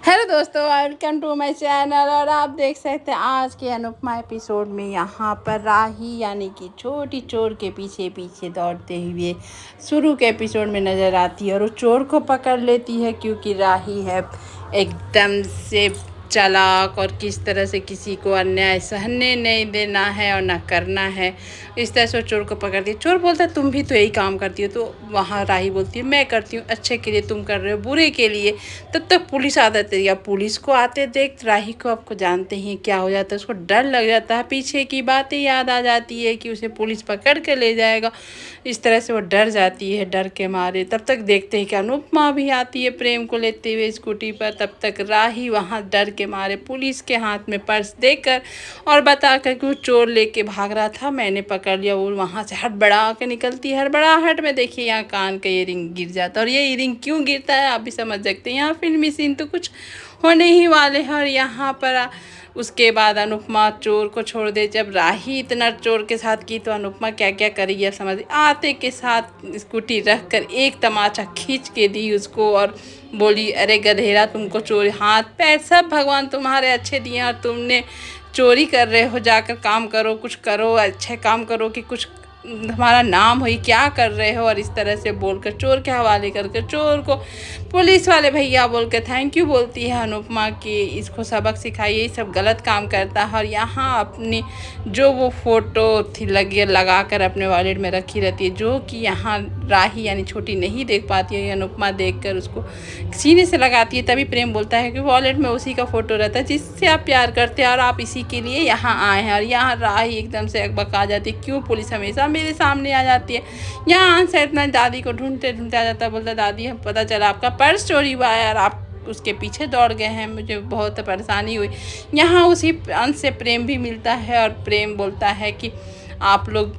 Hello दोस्तों, welcome to my channel. और आप देख सकते हैं आज के अनुपमा एपिसोड में यहाँ पर राही यानी कि छोटी चोर के पीछे पीछे दौड़ते हुए शुरू के एपिसोड में नज़र आती है और वो चोर को पकड़ लेती है, क्योंकि राही है एकदम से चालाक और किस तरह से किसी को अन्याय सहने नहीं देना है और ना करना है। इस तरह से वो चोर को पकड़ती है। चोर बोलता है तुम भी तो यही काम करती हो। तो वहाँ राही बोलती है मैं करती हूँ अच्छे के लिए, तुम कर रहे हो बुरे के लिए। तब तक पुलिस आ जाती है। पुलिस को आते देख राही को, आपको जानते हैं क्या हो जाता है, उसको डर लग जाता है, पीछे की बातें याद आ जाती है कि उसे पुलिस पकड़ के ले जाएगा। इस तरह से वो डर जाती है, डर के मारे। तब तक देखते हैं कि अनुपमा भी आती है प्रेम को लेते हुए स्कूटी पर। तब तक राही वहाँ डर के मारे पुलिस के हाथ में पर्स देकर और बता कर कि वो चोर लेके भाग रहा था, मैंने पकड़ लिया। वो वहाँ से हड़बड़ा के निकलती है। हड़बड़ाहट में देखिए यहाँ कान का इयररिंग गिर जाता है। और ये इयररिंग क्यों गिरता है आप भी समझ सकते हैं। यहाँ फिल्मी सीन तो कुछ होने ही वाले हैं। और यहाँ पर उसके बाद अनुपमा चोर को छोड़ दे। जब राही इतना चोर के साथ की तो अनुपमा क्या क्या करेगी आप समझ। आते के साथ स्कूटी रख कर एक तमाचा खींच के दी उसको और बोली अरे गधेरा, तुमको चोरी हाथ पैर सब भगवान तुम्हारे अच्छे दिए और तुमने चोरी कर रहे हो, जाकर काम करो, कुछ करो, अच्छे काम करो कि कुछ हमारा नाम हो, क्या कर रहे हो। और इस तरह से बोलकर चोर के हवाले करके चोर को पुलिस वाले भैया बोल के थैंक यू बोलती है अनुपमा कि इसको सबक सिखाइए, सब गलत काम करता है। और यहाँ अपनी जो वो फ़ोटो थी लगा कर अपने वॉलेट में रखी रहती है, जो कि यहाँ राही यानी छोटी नहीं देख पाती है। अनुपमा देख कर उसको सीने से लगाती है। तभी प्रेम बोलता है कि वॉलेट में उसी का फ़ोटो रहता है जिससे आप प्यार करते हैं और आप इसी के लिए यहाँ आए हैं। और यहाँ राही एकदम से अकबक आ जाती है, क्यों पुलिस हमेशा मेरे सामने आ जाती है। यहाँ से इतना दादी को ढूंढते ढूंढते आ जाता है। बोलता दादी हम पता चला आपका पर्स चोरी हुआ है और आप उसके पीछे दौड़ गए हैं, मुझे बहुत परेशानी हुई। यहाँ उसी अंश से प्रेम भी मिलता है और प्रेम बोलता है कि आप लोग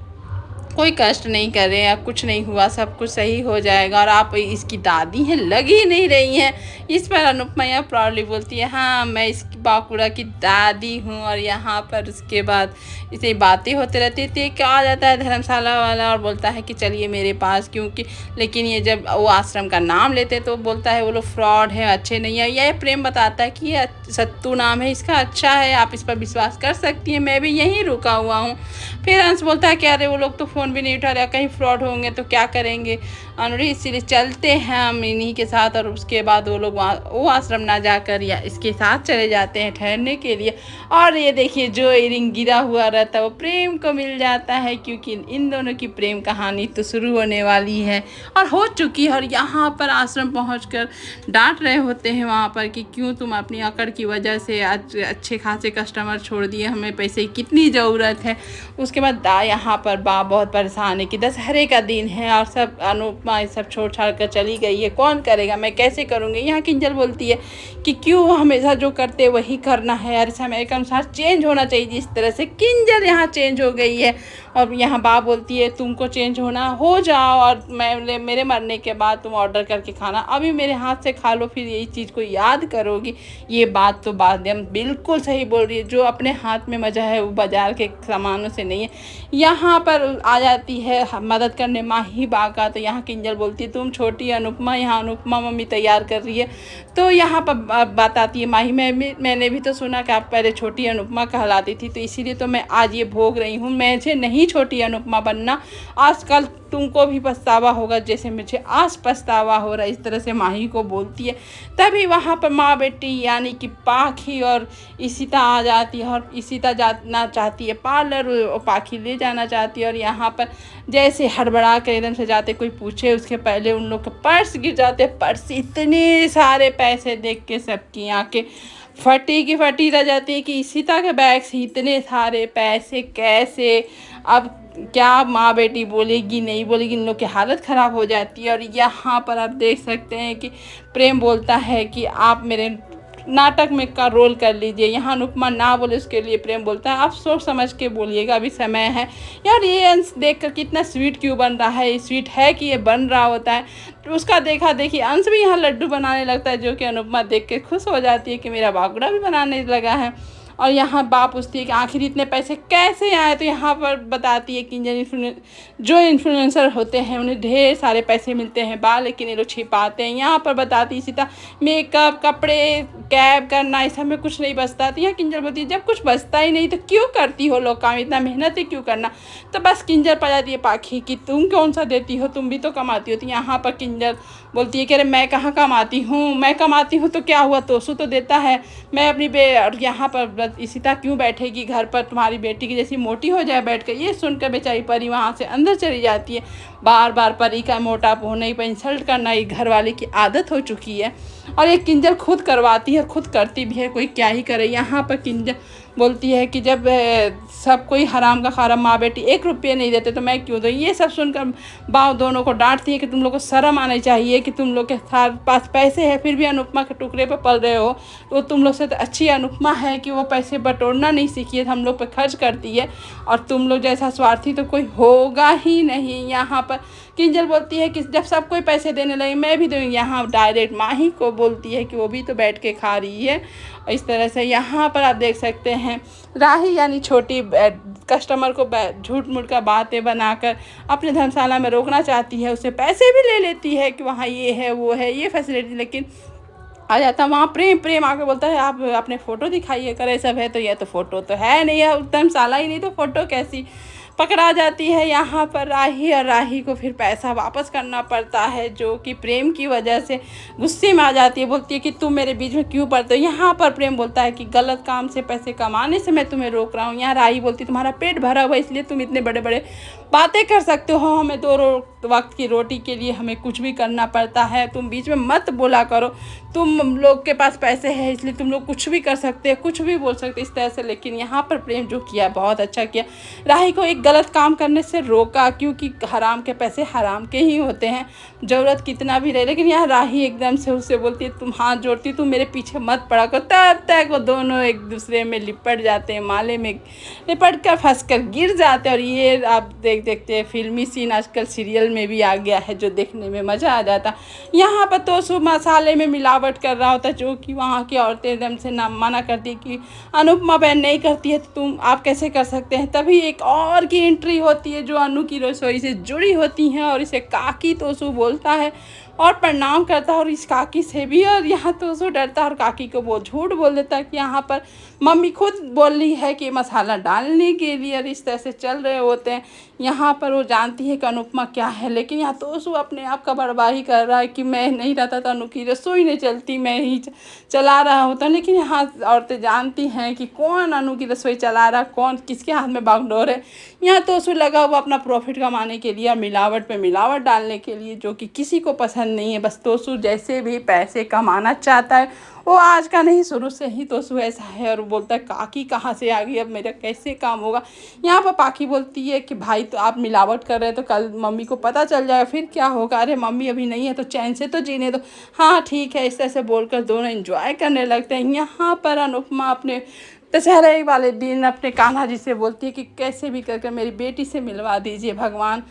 कोई कष्ट नहीं कर रहे हैं, कुछ नहीं हुआ, सब कुछ सही हो जाएगा। और आप इसकी दादी हैं, लग ही नहीं रही हैं। इस पर अनुपमा यहाँ प्राउडली बोलती है हाँ मैं इसकी बाकुड़ा की दादी हूँ। और यहाँ पर उसके बाद इसे बातें होते रहती थी। क्या आ जाता है धर्मशाला वाला और बोलता है कि चलिए मेरे पास, क्योंकि लेकिन ये जब वो आश्रम का नाम लेते तो बोलता है वो लोग फ्रॉड है, अच्छे नहीं है। यह प्रेम बताता है कि ये सत्तू नाम है इसका, अच्छा है, आप इस पर विश्वास कर सकती हैं, मैं भी यहीं रुका हुआ हूँ। फिर अंश बोलता है कि अरे वो लोग तो फ़ोन भी नहीं उठा रहे, कहीं फ्रॉड होंगे तो क्या करेंगे अनुरी, इसीलिए चलते हैं हम इन्हीं के साथ। और उसके बाद वो लोग वो आश्रम ना जाकर या इसके साथ चले जाते हैं ठहरने के लिए। और ये देखिए जो इयररिंग गिरा हुआ रहता है वो प्रेम को मिल जाता है, क्योंकि इन दोनों की प्रेम कहानी तो शुरू होने वाली है और हो चुकी है। और यहाँ पर आश्रम पहुँचकर डांट रहे होते हैं वहाँ पर कि क्यों तुम अपनी अकड़ की वजह से आज अच्छे खासे कस्टमर छोड़ दिए, हमें पैसे की कितनी ज़रूरत है। उसके बाद यहाँ पर बा बहुत परेशान है कि दशहरे का दिन है और सब अनुपमा सब छोड़ छाड़ कर चली गई है, कौन करेगा, मैं कैसे करूँगी। यहाँ किंजल बोलती है कि क्यों हमेशा जो करते वही करना है और समय के अनुसार चेंज होना चाहिए। जिस तरह से किंजल यहाँ चेंज हो गई है। और यहाँ बा बोलती है तुमको चेंज होना हो जाओ और मेरे मरने के बाद तुम ऑर्डर करके खाना, अभी मेरे हाथ से खा लो, फिर यही चीज़ को याद करोगी। ये बात तो बात बिल्कुल सही बोल रही है, जो अपने हाथ में मज़ा है वो बाज़ार के सामानों से नहीं है। यहाँ पर आ जाती है मदद करने माही बा का। तो यहाँ किंजल बोलती है तुम छोटी अनुपमा, यहाँ अनुपमा मम्मी तैयार कर रही है। तो यहाँ पर बात आती है माही मैंने भी तो सुना कि आप पहले छोटी अनुपमा कहलाती थी, तो इसीलिए तो मैं आज ये भोग रही हूँ। मुझे नहीं छोटी अनुपमा बनना, आजकल तुमको भी पछतावा होगा जैसे मुझे आज पछतावा हो रहा है। इस तरह से माही को बोलती है। तभी वहाँ पर माँ बेटी यानी कि पाखी और इशिता आ जाती है। और इशिता जाना चाहती है पार्लर और पाखी ले जाना चाहती है। और यहाँ पर जैसे हड़बड़ा कर एकदम से जाते, कोई पूछे उसके पहले उन लोग का पर्स गिर जाते। पर्स इतने सारे पैसे देख के सबकी आंखें फटी की फटी रह जाती है कि इशिता के बैग से इतने सारे पैसे कैसे। अब क्या माँ बेटी बोलेगी नहीं बोलेगी, इन लोग की हालत ख़राब हो जाती है। और यहाँ पर आप देख सकते हैं कि प्रेम बोलता है कि आप मेरे नाटक में का रोल कर लीजिए। यहाँ अनुपमा ना बोले उसके लिए प्रेम बोलता है आप सोच समझ के बोलिएगा, अभी समय है। यार ये अंश देख कर कितना स्वीट क्यों बन रहा है, स्वीट है कि ये बन रहा होता है। तो उसका देखा देखी अंश भी यहाँ लड्डू बनाने लगता है, जो कि अनुपमा देख के खुश हो जाती है कि मेरा बागुड़ा भी बनाने लगा है। और यहाँ बाप पूछती है कि आखिर इतने पैसे कैसे आए। तो यहाँ पर बताती है कि जो इन्फ्लुएंसर होते हैं उन्हें ढेर सारे पैसे मिलते हैं बाल, लेकिन ये लोग छिपाते हैं। यहाँ पर बताती है सीता मेकअप, कपड़े, कैब करना, इस सब में कुछ नहीं बचता। तो यहाँ किंजल बोलती है जब कुछ बचता ही नहीं तो क्यों करती हो लोग काम, इतना मेहनत ही क्यों करना। तो बस किंजल पड़ जाती है पाखी कि तुम कौन सा देती हो, तुम भी तो कमाती हो। तो यहाँ पर किंजल बोलती है कि अरे मैं कहाँ कमाती हूँ, मैं कमाती हूँ तो क्या हुआ, तोसू तो देता है। मैं अपनी और यहाँ पर सीता क्यों बैठेगी घर पर, तुम्हारी बेटी की जैसी मोटी हो जाए बैठ कर। ये सुनकर बेचारी परी वहाँ से अंदर चली जाती है। बार बार परी का मोटापा होने पर इंसल्ट करना ये घर वाले की आदत हो चुकी है। और ये किंजल खुद करवाती है, खुद करती भी है, कोई क्या ही करे। यहाँ पर किंजल बोलती है कि जब सब कोई हराम का खारा माँ बेटी 1 रुपये नहीं देते तो मैं क्यों दूँ। ये सब सुनकर बाव दोनों को डांटती है कि तुम लोग को शर्म आनी चाहिए कि तुम लोग के पास पैसे है फिर भी अनुपमा के टुकड़े पर पल रहे हो। तो तुम लोग से तो अच्छी अनुपमा है कि वो पैसे बटोरना नहीं सीखी है, हम लोग पे खर्च करती है, और तुम लोग जैसा स्वार्थी तो कोई होगा ही नहीं। यहाँ पर किंजल बोलती है कि जब सब कोई पैसे देने लगे मैं भी दूँगी। यहाँ डायरेक्ट माही को बोलती है कि वो भी तो बैठ के खा रही है। इस तरह से यहाँ पर आप देख सकते हैं राही यानी छोटी कस्टमर को झूठ मूठ का बातें बनाकर अपने धर्मशाला में रोकना चाहती है। उससे पैसे भी ले लेती है कि वहाँ ये है वो है ये फैसिलिटी, लेकिन आ जाता वहाँ प्रेम आके बोलता है आप अपने फ़ोटो दिखाइए करे सब है। तो यह तो फ़ोटो तो है नहीं है, धर्मशाला ही नहीं तो फ़ोटो कैसी। पकड़ा जाती है यहाँ पर राही, और राही को फिर पैसा वापस करना पड़ता है जो कि प्रेम की वजह से गुस्से में आ जाती है। बोलती है कि तुम मेरे बीच में क्यों पड़ते हो। यहाँ पर प्रेम बोलता है कि गलत काम से पैसे कमाने से मैं तुम्हें रोक रहा हूँ। यहाँ राही बोलती है तुम्हारा पेट भरा हुआ इसलिए तुम इतने बड़े बड़े बातें कर सकते हो, हमें 2 वक्त की रोटी के लिए हमें कुछ भी करना पड़ता है, तुम बीच में मत बोला करो। तुम लोग के पास पैसे हैं इसलिए तुम लोग कुछ भी कर सकते हैं, कुछ भी बोल सकते इस तरह से। लेकिन यहाँ पर प्रेम जो किया बहुत अच्छा किया, राही को एक गलत काम करने से रोका, क्योंकि हराम के पैसे हराम के ही होते हैं, ज़रूरत कितना भी रहे। लेकिन यहाँ राही एकदम से उससे बोलती है तुम हाथ जोड़ती तुम मेरे पीछे मत पड़ा करो। तब तक वो दोनों एक दूसरे में लिपट जाते हैं, माले में लिपट कर फंस कर गिर जाते हैं। और ये आप देखते हैं फिल्मी सीन आजकल सीरियल में भी आ गया है जो देखने में मज़ा आ जाता। यहाँ पर तोसू मसाले में मिलावट कर रहा होता है जो कि वहाँ की औरतें एकदम से ना मना करती कि अनुपमा बहन नहीं करती है तो तुम आप कैसे कर सकते हैं। तभी एक और की एंट्री होती है जो अनु की रसोई से जुड़ी होती हैं और इसे काकी तोसू बोलता है और प्रणाम करता है और इस काकी से भी। और यहाँ तोसू डरता है और काकी को वो झूठ बोल देता है कि यहाँ पर मम्मी खुद बोल रही है कि मसाला डालने के लिए, और इस तरह से चल रहे होते हैं। यहाँ पर वो जानती है कि अनुपमा क्या है, लेकिन यहाँ तोसू अपने आप का बर्बादी कर रहा है कि मैं नहीं रहता तो अनु की रसोई नहीं चलती, मैं ही चला रहा होता। लेकिन यहाँ औरतें जानती हैं कि कौन अनु की रसोई चला रहा, कौन किसके हाथ में बागडोर है। यहाँ तोसू लगा हुआ अपना प्रॉफिट कमाने के लिए और मिलावट पे मिलावट डालने के लिए, जो कि किसी को पसंद नहीं है। बस तोसू जैसे भी पैसे कमाना चाहता है, वो आज का नहीं शुरू से ही तोसू ऐसा है। और बोलता है काकी कहाँ से आ गई, अब मेरा कैसे काम होगा। यहाँ पर पाकी बोलती है कि भाई तो आप मिलावट कर रहे हैं तो कल मम्मी को पता चल जाएगा फिर क्या होगा। अरे मम्मी अभी नहीं है तो चैन से तो जीने दो। हाँ ठीक है, इस तरह से बोलकर दोनों एंजॉय करने लगते हैं। यहाँ पर अनुपमा अपने दशहरे वाले दिन अपने कान्हा जी से बोलती है कि कैसे भी करके मेरी बेटी से मिलवा दीजिए भगवान,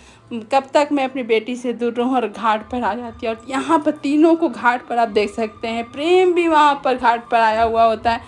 कब तक मैं अपनी बेटी से दूर रहूँ। और घाट पर आ जाती है और यहाँ पर तीनों को घाट पर आप देख सकते हैं, प्रेम भी वहाँ पर घाट पर आया हुआ होता है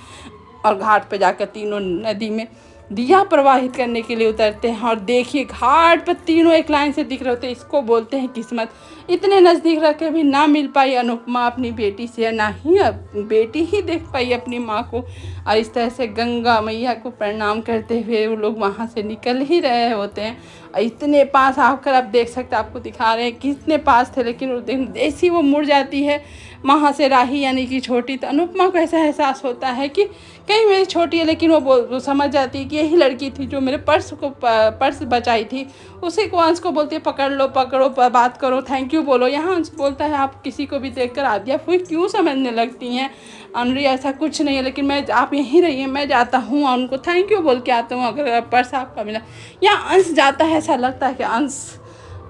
और घाट पर जाकर तीनों नदी में दिया प्रवाहित करने के लिए उतरते हैं। और देखिए घाट पर तीनों एक लाइन से दिख रहे होते हैं, इसको बोलते हैं किस्मत। इतने नज़दीक रख के भी ना मिल पाई अनुपमा अपनी बेटी से, ना ही बेटी ही देख पाई अपनी माँ को। और इस तरह से गंगा मैया को प्रणाम करते हुए वो लोग वहाँ से निकल ही रहे होते हैं। इतने पास आकर आप देख सकते हैं, आपको दिखा रहे हैं कितने पास थे, लेकिन जैसी वो मुड़ जाती है वहाँ से राही यानी कि छोटी, तो अनुपमा को ऐसा एहसास होता है कि कहीं मेरी छोटी है। लेकिन वो समझ जाती है कि यही लड़की थी जो मेरे पर्स बचाई थी। उसी को अंश को बोलती है पकड़ लो पकड़ो बात करो थैंक यू बोलो। यहाँ अंश बोलता है आप किसी को भी देखकर आदिया फुई क्यों समझने लगती हैं, अनरी ऐसा कुछ नहीं है, लेकिन आप यहीं रहिए मैं जाता हूँ और उनको थैंक यू बोल के आता हूँ अगर पर्स आपका मिला। यहाँ अंश जाता है, ऐसा लगता है कि अंश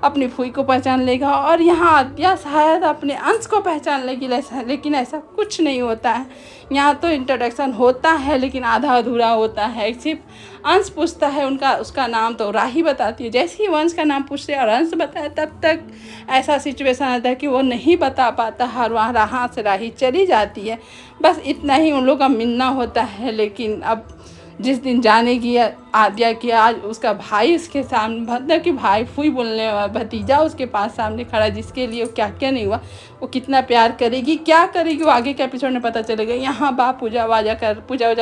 अपनी फूई को पहचान लेगा और यहाँ आद्या शायद अपने अंश को पहचान लेगी, लेकिन ऐसा कुछ नहीं होता है। यहाँ तो इंट्रोडक्शन होता है लेकिन आधा अधूरा होता है। सिर्फ अंश पूछता है उसका नाम तो राही बताती है। जैसे ही वंश का नाम पूछते और अंश बताए तब तक ऐसा सिचुएशन आता है कि वो नहीं बता पाता है और वहाँ से राही चली जाती है। बस इतना ही उन लोगों का मिलना होता है। लेकिन अब जिस दिन जाने की आद्या की, आज उसका भाई उसके सामने, मतलब कि भाई फूई बोलने वाला भतीजा उसके पास सामने खड़ा, जिसके लिए क्या क्या नहीं हुआ, वो कितना प्यार करेगी, क्या करेगी, वो आगे के एपिसोड में पता चलेगा। यहाँ बाप पूजा वूजा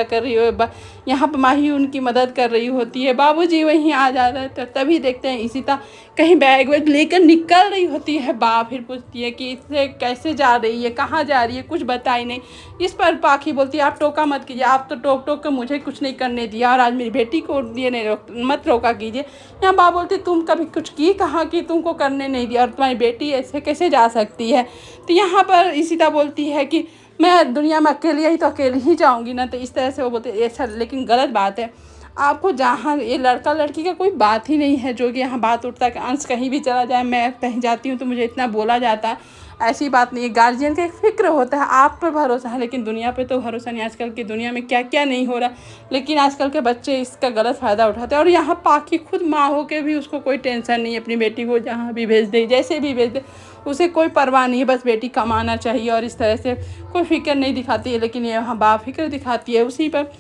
कर रही हो, यहाँ पर माही उनकी मदद कर रही होती है, बाबूजी वहीं आ जा रहे थे। तभी देखते हैं इशिता कहीं बैग वैग लेकर निकल रही होती है। बाप फिर पूछती है कि इससे कैसे जा रही है, कहाँ जा रही है, कुछ बताई नहीं। इस पर पाखी बोलती है आप टोका मत कीजिए, आप तो टोक टोक कर मुझे कुछ नहीं करने दिया और आज मेरी बेटी को ये नहीं मत रोका कीजिए। यहाँ बाप बोलती तुम कभी कुछ की कहाँ की, तुमको करने नहीं दिया और तुम्हारी बेटी ऐसे कैसे जा सकती है। तो यहाँ पर इशिता बोलती है कि मैं दुनिया में अकेली ही तो अकेली ही जाऊँगी ना। तो इस तरह से वो बोलते ऐसा, लेकिन गलत बात है। आपको जहाँ ये लड़का लड़की का कोई बात ही नहीं है, जो कि यहाँ बात उठता है कि अंश कहीं भी चला जाए, मैं कहीं जाती हूँ तो मुझे इतना बोला जाता है, ऐसी बात नहीं है। गार्जियन का एक फिक्र होता है, आप पर भरोसा है, लेकिन दुनिया पे तो भरोसा नहीं। आजकल की दुनिया में क्या क्या नहीं हो रहा, लेकिन आजकल के बच्चे इसका गलत फ़ायदा उठाते हैं। और यहाँ पाखी खुद माँ हो के भी उसको कोई टेंशन नहीं है, अपनी बेटी को जहाँ भी भेज दे, जैसे भी भेज दे, उसे कोई परवाह नहीं है, बस बेटी कमाना चाहिए और इस तरह से कोई फिक्र नहीं दिखाती है। लेकिन यहाँ बाप फिक्र दिखाती है। उसी पर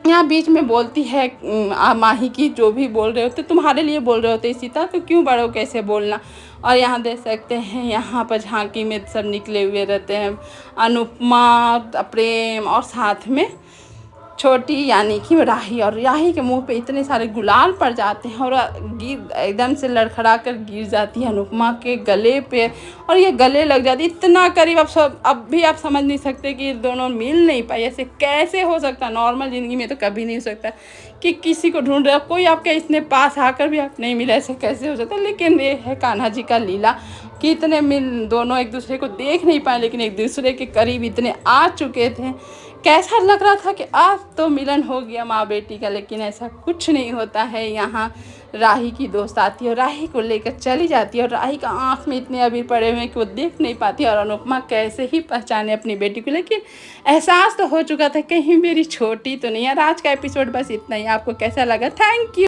यहाँ बीच में बोलती है माही की, जो भी बोल रहे होते तुम्हारे लिए बोल रहे होते इशिता, तो क्यों बड़ो कैसे बोलना। और यहाँ देख सकते हैं यहाँ पर झांकी में सब निकले हुए रहते हैं, अनुपमा, प्रेम और साथ में छोटी यानी कि राही। और राही के मुंह पे इतने सारे गुलाल पड़ जाते हैं और गिर एकदम से लड़खड़ा कर गिर जाती है अनुपमा के गले पे और ये गले लग जाती है इतना करीब। अब भी आप समझ नहीं सकते कि दोनों मिल नहीं पाए, ऐसे कैसे हो सकता। नॉर्मल ज़िंदगी में तो कभी नहीं हो सकता कि किसी को ढूंढ रहे हो, कोई आपके इतने पास आकर भी आप नहीं मिले, ऐसे कैसे हो सकता। लेकिन ये है कान्हा जी का लीला कि इतने दोनों एक दूसरे को देख नहीं पाए, लेकिन एक दूसरे के करीब इतने आ चुके थे। कैसा लग रहा था कि आज तो मिलन हो गया माँ बेटी का, लेकिन ऐसा कुछ नहीं होता है। यहाँ राही की दोस्त आती है और राही को लेकर चली जाती है और राही का आँख में इतने अबीर पड़े हुए हैं कि वो देख नहीं पाती। और अनुपमा कैसे ही पहचाने अपनी बेटी को, लेकिन एहसास तो हो चुका था कहीं मेरी छोटी तो नहीं है। आज का एपिसोड बस इतना ही। आपको कैसा लगा? Thank you.